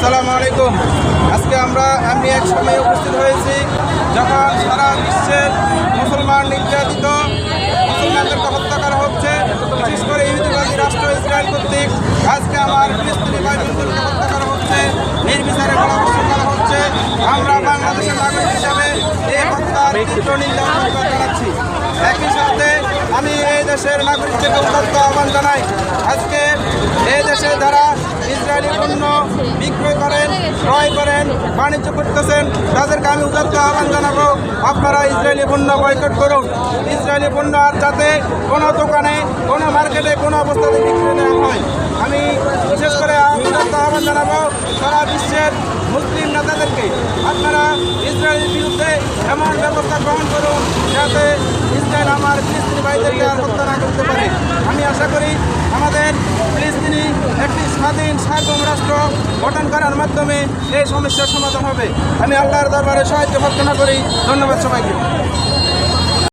আসসালামু আলাইকুম। আজকে আমি এক সময়ে উপস্থিত হয়েছি যখন সারা বিশ্বের মুসলমান নির্যাতিত, মুসলমানদেরকে হত্যা করা হচ্ছে, বিশেষ করে ইহুদিবাদী রাষ্ট্র ইসরায়েল কর্তৃক। আজকে আমার ফিলিস্তিনি ভাইদেরকে হত্যা করা হচ্ছে, নির্বিচারে পরামর্শ করা হচ্ছে। আমরা বাংলাদেশের নাগরিক হিসাবে এই হত্যার তীব্র নিন্দা ও প্রতিবাদ জানাচ্ছি। একই সাথে আমি এই দেশের নাগরিকদেরকে উদাত্ত আহ্বান জানাই, আজকে এই দেশে যারা ইসরায়েলি পণ্য বিক্রয় করেন, ক্রয় করেন, বাণিজ্য করতেছেন, তাদেরকে আমি উদাত্ত আহ্বান জানাবো, আপনারা ইসরায়েলি পণ্য বয়কট করুন। ইসরায়েলি পণ্য আর যাতে কোনো দোকানে, কোনো মার্কেটে, কোনো অবস্থাতে বিক্রি না হয়। আমি বিশেষ করে উদাত্ত আহ্বান জানাবো সারা বিশ্বের মুসলিম নেতাদেরকে, আপনারা ইসরায়েলের বিরুদ্ধে এমন ব্যবস্থা গ্রহণ করুন যাতে ইসরায়েল আমার ফিলিস্তিনি ভাইদেরকে আর হত্যা না করতে পারে। আমি আশা করি আমাদের ফিলিস্তিনি একটি স্বাধীন সার্বভৌম রাষ্ট্র গঠন করার মাধ্যমে এই সমস্যার সমাধান হবে। আমি আল্লাহর দরবারে সাহায্য প্রার্থনা করি। ধন্যবাদ সবাইকে।